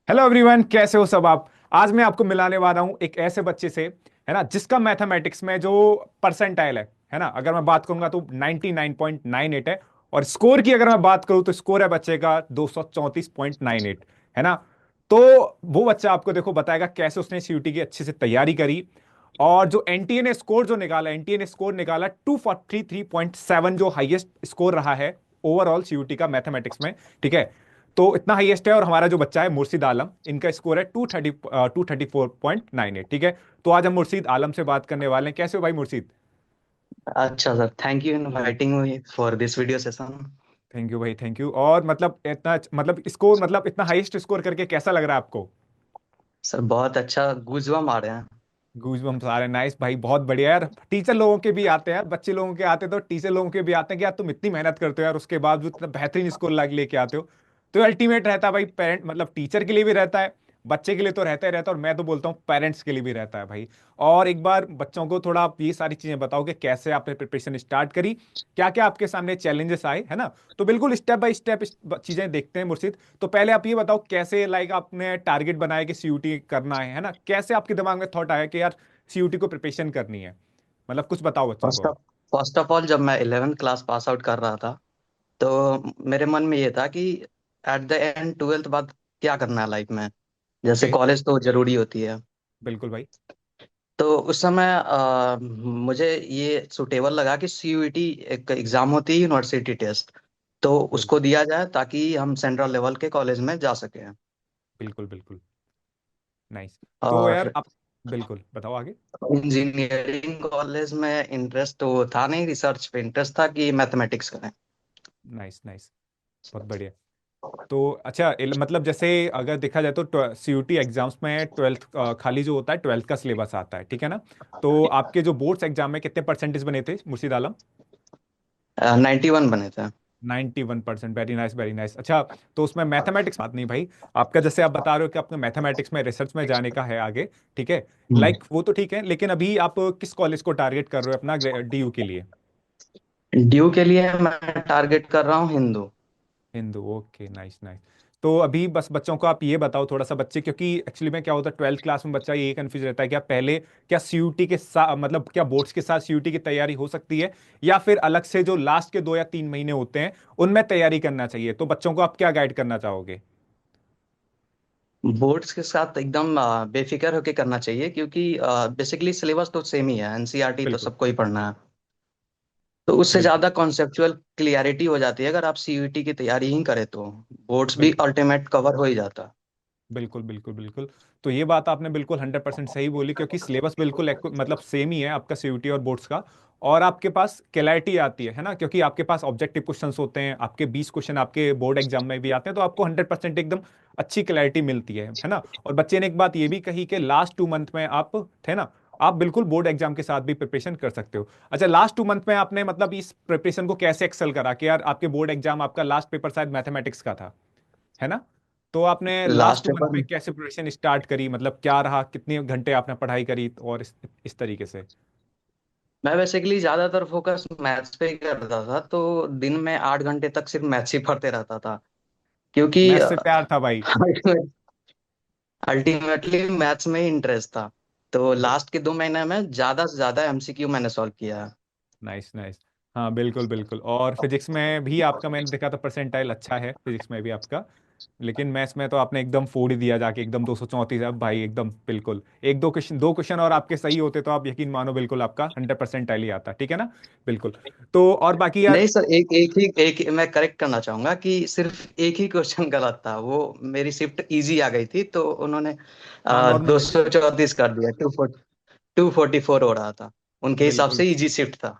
Hello everyone, कैसे हो सब आप। आज मैं आपको मिलाने वाला हूं एक ऐसे बच्चे से, है ना, जिसका मैथमेटिक्स में जो परसेंटाइल है ना, अगर मैं बात करूंगा तो 99.98 है। और स्कोर की अगर मैं बात करूं तो स्कोर है बच्चे का 234.98, है ना। तो वो बच्चा आपको देखो बताएगा कैसे उसने सीयूटी की अच्छे से तैयारी करी। और जो एनटीए ने स्कोर जो निकाला, एनटीए ने स्कोर निकाला 243.7, जो हाईएस्ट स्कोर रहा है ओवरऑल सीयूटी का मैथमेटिक्स में। ठीक है, तो इतना हाईएस्ट है। और हमारा जो बच्चा है मुर्शिद आलम, इनका स्कोर है 234.98। ठीक है, तो आज हम मुर्शिद आलम से बात करने वाले हैं। कैसे हो भाई मुर्शिद? अच्छा sir, thank you inviting me for this video session. Thank you भाई, थैंक यू। और मतलब इतना मतलब स्कोर, मतलब इतना हाईएस्ट स्कोर करके कैसा लग रहा है आपको? सर बहुत अच्छा, गूजबम आ रहे हैं। गूजबम्स आ रहे हैं। नाइस भाई, बहुत बढ़िया यार। टीचर लोगों के भी आते हैं यार, बच्चे लोगों के आते हैं तो टीचर लोगों के भी आते हैं कि यार तुम इतनी मेहनत करते हो यार, उसके बाद भी इतना बेहतरीन स्कोर लाके लेके आते हो। तो अल्टीमेट रहता है भाई, पेरेंट मतलब टीचर के लिए भी रहता है, बच्चे के लिए तो रहता ही रहता है, और मैं तो बोलता हूँ पेरेंट्स के लिए भी रहता है भाई। और एक बार बच्चों को थोड़ा आप ये सारी चीजें बताओ कि कैसे आपने प्रिपरेशन स्टार्ट करी, क्या क्या आपके सामने चैलेंजेस आए, है ना। तो बिल्कुल स्टेप बाय स्टेप चीजें देखते हैं मुर्शिद। तो पहले आप ये बताओ कैसे, लाइक आपने टारगेट बनाया कि सीयूटी करना है ना, कैसे आपके दिमाग में थॉट आया कि यार सीयूटी को प्रिपरेशन करनी है, मतलब कुछ बताओ बच्चों फर्स्ट को। ऑफ फर्स्ट ऑफ ऑल, जब मैं 11th क्लास पास आउट कर रहा था तो मेरे मन में ये था कि एट द एंड 12th बाद क्या करना है लाइफ में। जैसे ओके, कॉलेज तो जरूरी होती है। बिल्कुल भाई। तो उस समय मुझे ये सुटेबल लगा कि सीयूईटी एक एग्जाम होती है, यूनिवर्सिटी टेस्ट। तो बिल्कुल उसको दिया जाए ताकि हम सेंट्रल लेवल के कॉलेज में जा सकें। बिल्कुल बिल्कुल। नाइस। तो यार और आप बिल्कुल बताओ आगे। इंजीनियरिंग कॉलेज में इंटरेस्ट तो था नहीं, रिसर्च पे इंटरेस्ट था कि मैथमेटिक्स करें। नाइस नाइस, बहुत बढ़िया। तो अच्छा मतलब जैसे अगर देखा जाए तो सीयूटी एग्जाम्स में ट्वेल्थ खाली जो होता है ट्वेल्थ का सिलेबस आता है, ठीक है ना। तो आपके जो बोर्ड्स एग्जाम में कितने परसेंटेज बने थे मुर्शिद आलम? 91 बने थे। 91%, वेरी नाइस वेरी नाइस। अच्छा, तो उसमें मैथमेटिक्स बात नहीं भाई, आपका जैसे आप बता रहे हो कि आपको मैथमेटिक्स में रिसर्च में जाने का है आगे, ठीक है। लाइक वो तो ठीक है, लेकिन अभी आप किस कॉलेज को टारगेट कर रहे हो अपना डीयू के लिए? ड्यू के लिए मैं टारगेट कर रहा हूँ Hindu. Hindu, okay, nice nice. तो अभी बस बच्चों को आप ये बताओ थोड़ा सा, बच्चे क्योंकि एक्चुअली में क्या होता है ट्वेल्थ क्लास में बच्चा ये कंफ्यूज रहता है कि आप पहले क्या सीयूटी के साथ, मतलब क्या बोर्ड्स के साथ सीयूटी की तैयारी हो सकती है, या फिर अलग से जो लास्ट के 2 या 3 महीने होते हैं उनमें तैयारी करना चाहिए। तो बच्चों को आप क्या गाइड करना चाहोगे? बोर्ड्स के साथ एकदम बेफिक्र होके करना चाहिए, क्योंकि बेसिकली सिलेबस तो सेम ही है, एनसीईआरटी तो बिल्कुल सबको ही पढ़ना है। तो उससे बिल्कुल ज्यादा कॉन्सेप्चुअल क्लियरिटी हो जाती है अगर आप सीयूईटी की तैयारी ही करें तो। बोर्ड्स भी बिल्कुल अल्टीमेट कवर हो ही जाता। बिल्कुल बिल्कुल बिल्कुल। तो ये बात आपने बिल्कुल 100% सही बोली, क्योंकि सिलेबस बिल्कुल मतलब सेम ही है आपका सीयूटी और बोर्ड्स का। और आपके पास क्लैरिटी आती है ना, क्योंकि आपके पास ऑब्जेक्टिव क्वेश्चंस होते हैं, आपके 20 क्वेश्चन आपके बोर्ड एग्जाम में भी आते हैं, तो आपको 100% एकदम अच्छी क्लैरिटी मिलती है ना। और बच्चे ने एक बात ये भी कही कि लास्ट 2 मंथ में आप थे ना, आप बिल्कुल बोर्ड एग्जाम के साथ भी प्रिपरेशन कर सकते हो। अच्छा, लास्ट 2 मंथ में आपने मतलब इस प्रिपरेशन को कैसे एक्सेल करा कि यार आपके बोर्ड एग्जाम, आपका लास्ट पेपर शायद मैथमेटिक्स का था, है ना। तो आपने लास्ट लास्ट 2 मंथ पेपर में कैसे प्रिपरेशन स्टार्ट करी, मतलब क्या रहा, कितने घंटे आपने पढ़ाई करी, और इस तरीके से। मैं बेसिकली ज्यादातर फोकस मैथ्स पे ही करता था, तो दिन में 8 घंटे तक सिर्फ मैथ्स ही पढ़ते रहता था। क्योंकि मैथ से प्यार था भाई। अल्टीमेटली मैथ्स में ही इंटरेस्ट था। तो लास्ट के 2 महीने में ज्यादा से ज्यादा एमसीक्यू मैंने सॉल्व किया है। Nice nice. हाँ बिल्कुल बिल्कुल। और फिजिक्स में भी आपका मैंने देखा था परसेंटाइल अच्छा है फिजिक्स में भी आपका। लेकिन मैथ्स में तो आपने एकदम फोड़ ही दिया जाके, एकदम 234 अब भाई, एकदम बिल्कुल। एक दो क्वेश्चन और आपके सही होते तो आप यकीन मानो बिल्कुल आपका 100% ही आता, ठीक है ना। बिल्कुल। तो और बाकी यार। नहीं सर, एक एक मैं करेक्ट करना चाहूंगा कि सिर्फ एक ही क्वेश्चन गलत था। वो मेरी शिफ्ट इजी आ गई थी तो उन्होंने हाँ, दो नॉर्मल। सौ चौंतीस कर दिया। 244 हो रहा था, उनके हिसाब बिल्कुल। से इजी शिफ्ट था।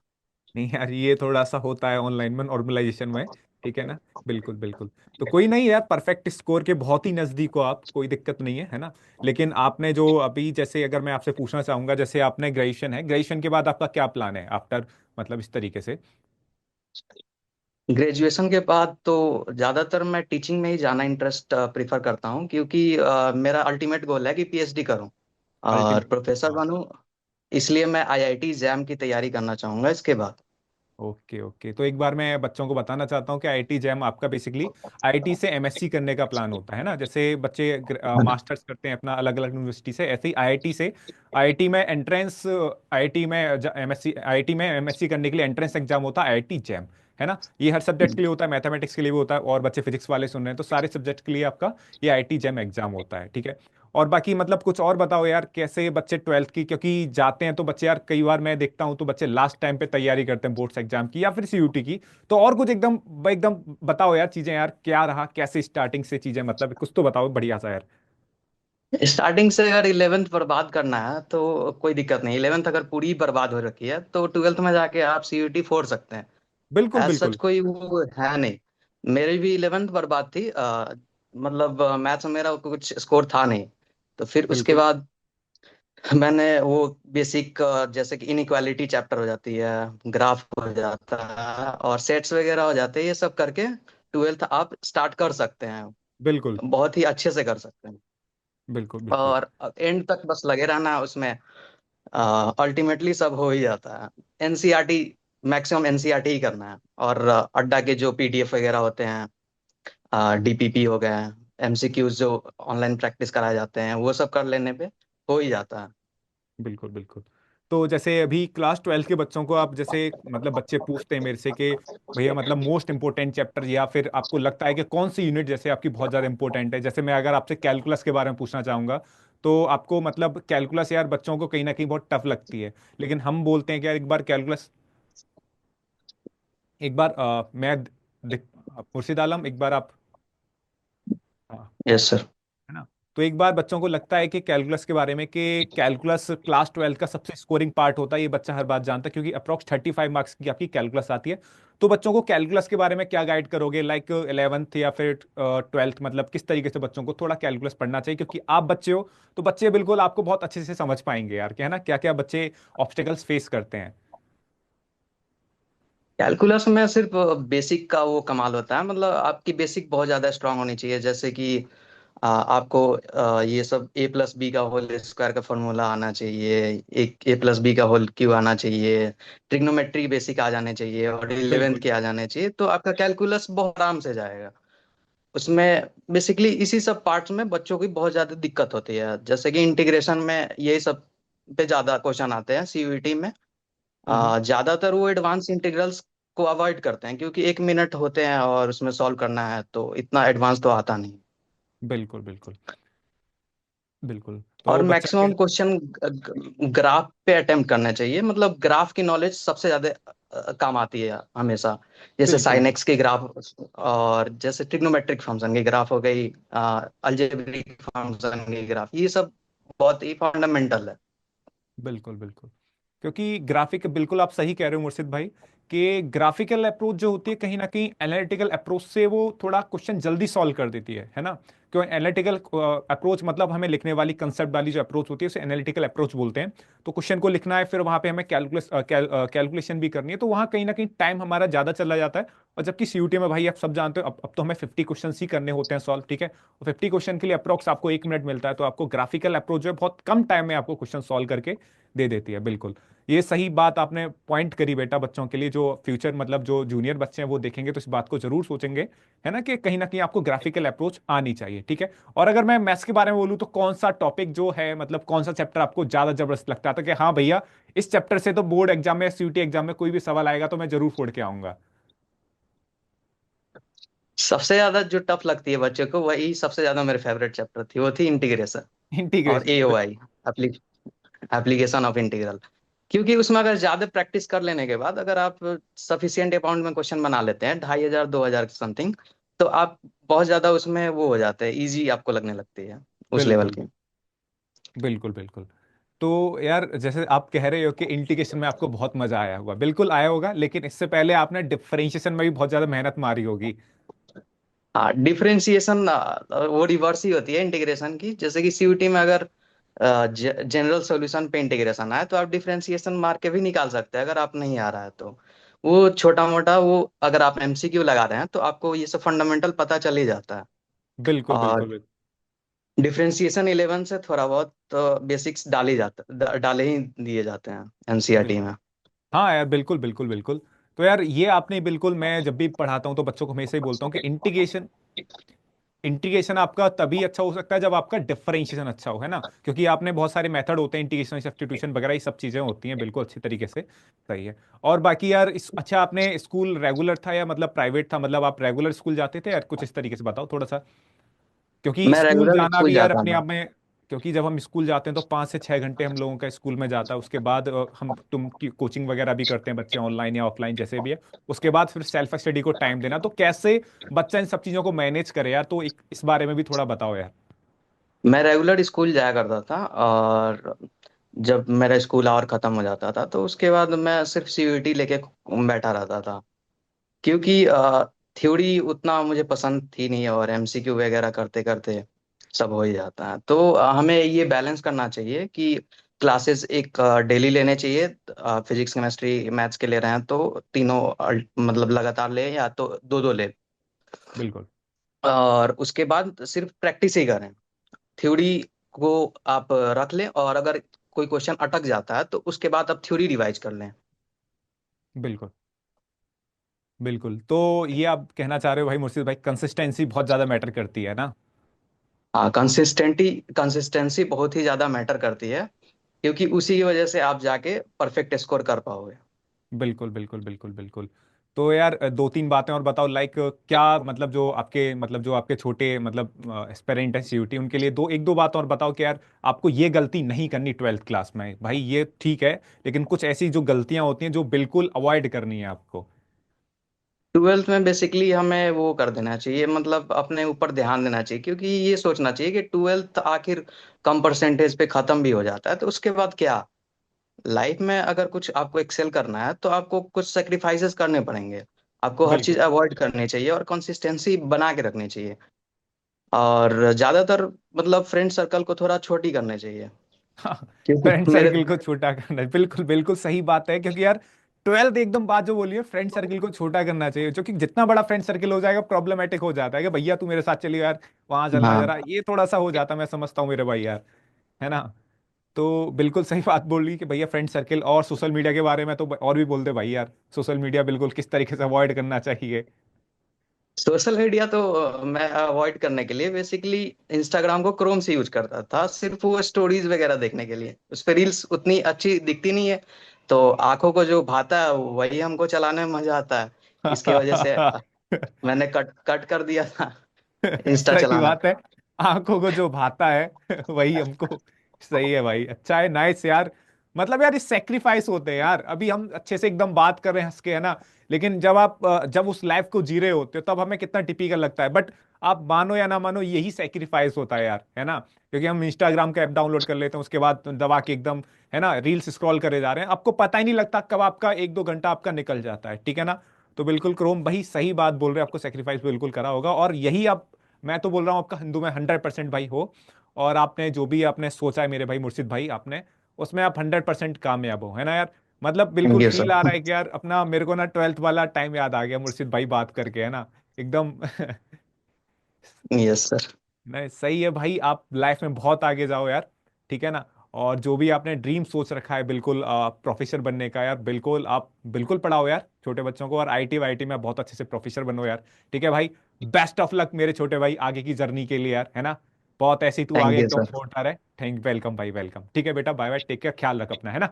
नहीं यार, ये थोड़ा सा होता है ऑनलाइन में, नॉर्मलाइजेशन में, ठीक है ना। बिल्कुल बिल्कुल। तो कोई नहीं यार, परफेक्ट स्कोर के बहुत ही नजदीक हो आप, कोई दिक्कत नहीं है ना। लेकिन आपने जो अभी, जैसे अगर मैं आपसे पूछना चाहूंगा, जैसे आपने ग्रेजुएशन है, ग्रेजुएशन के बाद आपका क्या प्लान है आफ्टर, मतलब इस तरीके से। ग्रेजुएशन के बाद तो ज्यादातर मैं टीचिंग में ही जाना इंटरेस्ट प्रीफर करता हूँ, क्योंकि मेरा अल्टीमेट गोल है कि पीएचडी करूँ और अल्टीमेट। प्रोफेसर हाँ बनूं। इसलिए मैं आईआईटी जैम की तैयारी करना चाहूंगा इसके बाद। ओके ओके, तो एक बार मैं बच्चों को बताना चाहता हूँ कि आईआईटी जैम आपका बेसिकली आईआईटी से एमएससी करने का प्लान होता है ना, जैसे बच्चे मास्टर्स करते हैं अपना अलग अलग यूनिवर्सिटी से, ऐसे ही आईआईटी से आईआईटी में एंट्रेंस, आईआईटी में एमएससी, आईआईटी में एमएससी करने के लिए एंट्रेंस एग्जाम होता है आईआईटी जैम, है ना। ये हर सब्जेक्ट के लिए होता है, मैथमेटिक्स के लिए भी होता है, और बच्चे फिजिक्स वाले सुन रहे हैं तो सारे सब्जेक्ट के लिए आपका ये आईआईटी जैम एग्जाम होता है, ठीक है। और बाकी मतलब कुछ और बताओ यार, कैसे बच्चे ट्वेल्थ की, क्योंकि जाते हैं तो बच्चे यार कई बार मैं देखता हूँ तो बच्चे लास्ट टाइम पे तैयारी करते हैं बोर्ड्स एग्जाम की या फिर सीयूटी की। तो और कुछ एकदम एकदम बताओ यार चीजें, यार क्या रहा, कैसे स्टार्टिंग से चीजें, मतलब कुछ तो बताओ बढ़िया सा यार। स्टार्टिंग से अगर 11th बर्बाद करना है तो कोई दिक्कत नहीं। 11th अगर पूरी बर्बाद हो रखी है तो 12th में जाके आप सीयूटी फोड़ सकते हैं। बिल्कुल एज सच बिल्कुल कोई वो है नहीं। मेरी भी 11th बर्बाद थी। मतलब मैथ्स में मेरा कुछ स्कोर था नहीं। तो फिर उसके बिल्कुल बाद मैंने वो बेसिक, जैसे कि इनइक्वालिटी चैप्टर हो जाती है, ग्राफ हो जाता है और सेट्स वगैरह हो जाते हैं, ये सब करके 12th आप स्टार्ट कर सकते हैं। बिल्कुल बहुत ही अच्छे से कर सकते हैं। बिल्कुल बिल्कुल और एंड तक बस लगे रहना है उसमें। अल्टीमेटली सब हो ही जाता है। एनसीईआरटी, मैक्सिमम एनसीईआरटी ही करना है। और अड्डा के जो पीडीएफ वगैरह होते हैं, डीपीपी हो गए, एमसीक्यूज जो ऑनलाइन प्रैक्टिस कराए जाते हैं, वो सब कर लेने पे हो ही जाता है। बिल्कुल बिल्कुल। तो जैसे अभी क्लास ट्वेल्थ के बच्चों को आप जैसे मतलब बच्चे पूछते हैं मेरे से कि भैया मतलब मोस्ट इंपॉर्टेंट चैप्टर, या फिर आपको लगता है कि कौन सी यूनिट जैसे आपकी बहुत ज्यादा इंपॉर्टेंट है, जैसे मैं अगर आपसे कैलकुलस के बारे में पूछना चाहूंगा, तो आपको मतलब कैलकुलस यार बच्चों को कहीं ना कहीं बहुत टफ लगती है, लेकिन हम बोलते हैं कि यार एक बार कैलकुलस, एक बार मुर्शिद आलम, एक बार आप, हाँ, यस सर। है ना। तो एक बार बच्चों को लगता है कि कैलकुलस के बारे में कि कैलकुलस क्लास ट्वेल्थ का सबसे स्कोरिंग पार्ट होता है, ये बच्चा हर बात जानता है क्योंकि अप्रोक्स 35 मार्क्स की आपकी कैलकुलस आती है। तो बच्चों को कैलकुलस के बारे में क्या गाइड करोगे, लाइक 11th या फिर ट्वेल्थ, मतलब किस तरीके से बच्चों को थोड़ा कैलकुलस पढ़ना चाहिए, क्योंकि आप बच्चे हो तो बच्चे बिल्कुल आपको बहुत अच्छे से समझ पाएंगे यार, क्या है ना, क्या क्या बच्चे ऑब्स्टेकल्स फेस करते हैं। कैलकुलस में सिर्फ बेसिक का वो कमाल होता है। मतलब आपकी बेसिक बहुत ज्यादा स्ट्रांग होनी चाहिए। जैसे कि आपको ये सब ए प्लस बी का होल स्क्वायर का फॉर्मूला आना चाहिए, एक ए प्लस बी का होल क्यू आना चाहिए, ट्रिग्नोमेट्री बेसिक आ जाने चाहिए और 11th बिल्कुल के आ जाने चाहिए, तो आपका कैलकुलस बहुत आराम से जाएगा। उसमें बेसिकली इसी सब पार्ट्स में बच्चों की बहुत ज्यादा दिक्कत होती है। जैसे कि इंटीग्रेशन में यही सब पे ज्यादा क्वेश्चन आते हैं सीयूईटी में। हम्म, ज्यादातर वो एडवांस इंटीग्रल्स को अवॉइड करते हैं, क्योंकि 1 मिनट होते हैं और उसमें सॉल्व करना है, तो इतना एडवांस तो आता नहीं। बिल्कुल बिल्कुल बिल्कुल, और तो बच्चा मैक्सिमम के, क्वेश्चन ग्राफ पे अटेम्प्ट करना चाहिए। मतलब ग्राफ की नॉलेज सबसे ज्यादा काम आती है हमेशा। जैसे बिल्कुल साइन एक्स की ग्राफ, और जैसे ट्रिग्नोमेट्रिक फंक्शन की ग्राफ हो गई, अलजेब्रिक फंक्शन की ग्राफ, ये सब बहुत ही फंडामेंटल है। बिल्कुल बिल्कुल, क्योंकि ग्राफिक, बिल्कुल आप सही कह रहे हो मुर्शिद भाई, कि ग्राफिकल अप्रोच जो होती है कहीं ना कहीं एनालिटिकल अप्रोच से वो थोड़ा क्वेश्चन जल्दी सॉल्व कर देती है ना। क्यों एनालिटिकल अप्रोच, मतलब हमें लिखने वाली कंसेप्ट वाली जो अप्रोच होती है उसे एनालिटिकल अप्रोच बोलते हैं। तो क्वेश्चन को लिखना है, फिर वहां पे हमें कैलकुलेशन भी करनी है, तो वहां कहीं ना कहीं टाइम हमारा ज्यादा चला जाता है। और जबकि सीयूटी में भाई आप सब जानते हो, अब तो हमें 50 क्वेश्चन ही करने होते हैं सॉल्व, ठीक है, और 50 क्वेश्चन के लिए अप्रोक्स आपको 1 मिनट मिलता है, तो आपको ग्राफिकल अप्रोच जो है बहुत कम टाइम में आपको क्वेश्चन सॉल्व करके दे देती है। बिल्कुल, ये सही बात आपने पॉइंट करी बेटा, बच्चों के लिए जो फ्यूचर मतलब जो जूनियर बच्चे हैं वो देखेंगे तो इस बात को जरूर सोचेंगे, है ना, कि कहीं ना कहीं आपको ग्राफिकल अप्रोच आनी चाहिए, ठीक है। और अगर मैं मैथ्स के बारे में बोलूँ तो कौन सा टॉपिक जो है, मतलब कौन सा चैप्टर आपको ज्यादा जबरदस्त लगता था कि हाँ भैया इस चैप्टर से तो बोर्ड एग्जाम में, सीयूटी एग्जाम में कोई भी सवाल आएगा तो मैं जरूर फोड़ के आऊंगा। सबसे ज्यादा जो टफ लगती है बच्चों को, वही सबसे ज्यादा मेरे फेवरेट चैप्टर थी, वो थी इंटीग्रेशन और integration, AOI, application of integral. क्योंकि उसमें अगर ज्यादा प्रैक्टिस कर लेने के बाद, अगर आप सफिशिएंट अमाउंट में क्वेश्चन बना लेते हैं, 2500 2000 समथिंग, तो आप बहुत ज्यादा उसमें वो हो जाते हैं, इजी आपको लगने लगती है उस लेवल बिल्कुल की। बिल्कुल बिल्कुल। तो यार जैसे आप कह रहे हो कि इंटीग्रेशन में आपको बहुत मजा आया होगा, बिल्कुल आया होगा, लेकिन इससे पहले आपने डिफरेंशिएशन में भी बहुत ज्यादा मेहनत मारी होगी। हाँ, डिफरेंशिएशन वो रिवर्स ही होती है इंटीग्रेशन की। जैसे कि सीयूटी में अगर जनरल सॉल्यूशन पे इंटीग्रेशन आए, तो आप डिफरेंशिएशन मार के भी निकाल सकते हैं, अगर आप नहीं आ रहा है तो। वो छोटा मोटा वो, अगर आप एमसीक्यू लगा रहे हैं तो आपको ये सब फंडामेंटल पता चल ही जाता है। बिल्कुल बिल्कुल और बिल्कुल डिफरेंशिएशन 11 से थोड़ा बहुत तो बेसिक्स डाले ही दिए जाते हैं एनसीईआरटी बिल्कुल। में। हाँ यार बिल्कुल बिल्कुल बिल्कुल। तो यार ये आपने बिल्कुल, मैं जब भी पढ़ाता हूँ तो बच्चों को हमेशा ही बोलता हूँ कि इंटीग्रेशन, इंटीग्रेशन आपका तभी अच्छा हो सकता है जब आपका डिफरेंशिएशन अच्छा हो, है ना, क्योंकि आपने बहुत सारे मेथड होते हैं, इंटीग्रेशन, सब्स्टिट्यूशन वगैरह, ये सब चीजें होती हैं बिल्कुल अच्छी तरीके से। सही है। और बाकी यार अच्छा, आपने स्कूल रेगुलर था या मतलब प्राइवेट था, मतलब आप रेगुलर स्कूल जाते थे यार, कुछ इस तरीके से बताओ थोड़ा सा, क्योंकि मैं स्कूल रेगुलर जाना स्कूल भी यार जाता अपने था। आप में, क्योंकि जब हम स्कूल जाते हैं तो 5 से 6 घंटे हम लोगों का स्कूल में जाता है, उसके बाद हम तुम की कोचिंग वगैरह भी करते हैं बच्चे, ऑनलाइन या ऑफलाइन जैसे भी है, उसके बाद फिर सेल्फ स्टडी को टाइम देना, तो कैसे बच्चा इन सब चीजों को मैनेज करे यार, तो इस बारे में भी थोड़ा बताओ यार। मैं रेगुलर स्कूल जाया करता था, और जब मेरा स्कूल आवर खत्म हो जाता था तो उसके बाद मैं सिर्फ सीयूईटी लेके बैठा रहता था, क्योंकि थ्योरी उतना मुझे पसंद थी नहीं, और एमसीक्यू वगैरह करते करते सब हो ही जाता है। तो हमें ये बैलेंस करना चाहिए कि क्लासेस एक डेली लेने चाहिए, फिजिक्स केमिस्ट्री मैथ्स के ले रहे हैं तो तीनों मतलब लगातार ले, या तो दो दो ले, बिल्कुल। और उसके बाद सिर्फ प्रैक्टिस ही करें। थ्योरी को आप रख लें, और अगर कोई क्वेश्चन अटक जाता है तो उसके बाद आप थ्योरी रिवाइज कर लें। बिल्कुल। बिल्कुल, तो ये आप कहना चाह रहे हो भाई मुर्शिद भाई, कंसिस्टेंसी बहुत ज्यादा मैटर करती है ना। हाँ, कंसिस्टेंसी बहुत ही ज्यादा मैटर करती है, क्योंकि उसी की वजह से आप जाके परफेक्ट स्कोर कर पाओगे। बिल्कुल बिल्कुल बिल्कुल बिल्कुल। तो यार 2-3 बातें और बताओ, लाइक क्या मतलब जो आपके, मतलब जो आपके छोटे मतलब एस्पिरेंट हैं सीयूटी, उनके लिए दो, 1-2 बात और बताओ कि यार आपको ये गलती नहीं करनी 12th क्लास में भाई, ये ठीक है, लेकिन कुछ ऐसी जो गलतियां होती हैं जो बिल्कुल अवॉइड करनी है आपको। ट्वेल्थ में बेसिकली हमें वो कर देना चाहिए, मतलब अपने ऊपर ध्यान देना चाहिए, क्योंकि ये सोचना चाहिए कि ट्वेल्थ आखिर कम परसेंटेज पे खत्म भी हो जाता है तो उसके बाद क्या। लाइफ में अगर कुछ आपको एक्सेल करना है तो आपको कुछ सेक्रीफाइसेस करने पड़ेंगे, आपको हर चीज बिल्कुल। अवॉइड करनी चाहिए और कंसिस्टेंसी बना के रखनी चाहिए। और ज्यादातर मतलब फ्रेंड सर्कल को थोड़ा छोटी करने चाहिए, हाँ, फ्रेंड क्योंकि मेरे। सर्किल को छोटा करना है, बिल्कुल बिल्कुल सही बात है, क्योंकि यार 12th एकदम बात जो बोली है, फ्रेंड सर्किल को छोटा करना चाहिए, क्योंकि जितना बड़ा फ्रेंड सर्किल हो जाएगा प्रॉब्लमेटिक हो जाता है कि भैया तू मेरे साथ चलिए यार, वहां चलना हाँ, जरा, ये थोड़ा सा हो जाता है, मैं समझता हूँ मेरे भाई यार, है ना। तो बिल्कुल सही बात बोल रही कि भैया फ्रेंड सर्किल, और सोशल मीडिया के बारे में तो और भी बोल दे भाई यार, सोशल मीडिया बिल्कुल किस तरीके से अवॉइड करना चाहिए। सोशल मीडिया तो मैं अवॉइड करने के लिए बेसिकली इंस्टाग्राम को क्रोम से यूज करता था, सिर्फ वो स्टोरीज वगैरह देखने के लिए। उस पर रील्स उतनी अच्छी दिखती नहीं है, तो आंखों को जो भाता है वही हमको चलाने में मजा आता है। इसकी वजह से मैंने कट कट कर दिया था इंस्टा सही चलाना। बात है, आंखों को जो भाता है वही हमको। सही है भाई, अच्छा है, नाइस यार। मतलब यार ये सेक्रीफाइस होते हैं यार, अभी हम अच्छे से एकदम बात कर रहे हैं हंस के, है ना, लेकिन जब आप जब उस लाइफ को जी रहे होते हो तब हमें कितना टिपिकल लगता है, बट आप मानो या ना मानो यही सेक्रीफाइस होता है यार, है ना, क्योंकि हम इंस्टाग्राम का ऐप डाउनलोड कर लेते हैं, उसके बाद दबा के एकदम, है ना, रील्स स्क्रॉल करे जा रहे हैं, आपको पता ही नहीं लगता कब आपका 1-2 घंटा आपका निकल जाता है, ठीक है ना। तो बिल्कुल क्रोम भाई सही बात बोल रहे हैं, आपको सेक्रीफाइस बिल्कुल करा होगा, और यही आप, मैं तो बोल रहा हूँ आपका हिंदू में 100% भाई हो, और आपने जो भी आपने सोचा है मेरे भाई मुर्शिद भाई, आपने उसमें आप 100% कामयाब हो, है ना यार। मतलब थैंक बिल्कुल यू फील आ सर। रहा है कि यार अपना, मेरे को ना 12th वाला टाइम याद आ गया मुर्शिद भाई बात करके, है ना, एकदम। Yes sir. नहीं सही है भाई, आप लाइफ में बहुत आगे जाओ यार, ठीक है ना। और जो भी आपने ड्रीम सोच रखा है बिल्कुल प्रोफेसर बनने का यार, बिल्कुल आप बिल्कुल पढ़ाओ यार छोटे बच्चों को, और आईटी वाईटी में बहुत अच्छे से प्रोफेसर बनो यार, ठीक है भाई। बेस्ट ऑफ लक मेरे छोटे भाई आगे की जर्नी के लिए यार, है ना। बहुत ऐसे ही तू थैंक आगे यू एकदम सर। उठा रहे, थैंक वेलकम भाई, वेलकम, ठीक है बेटा, बाय बाय, टेक केयर, ख्याल रख अपना, है ना।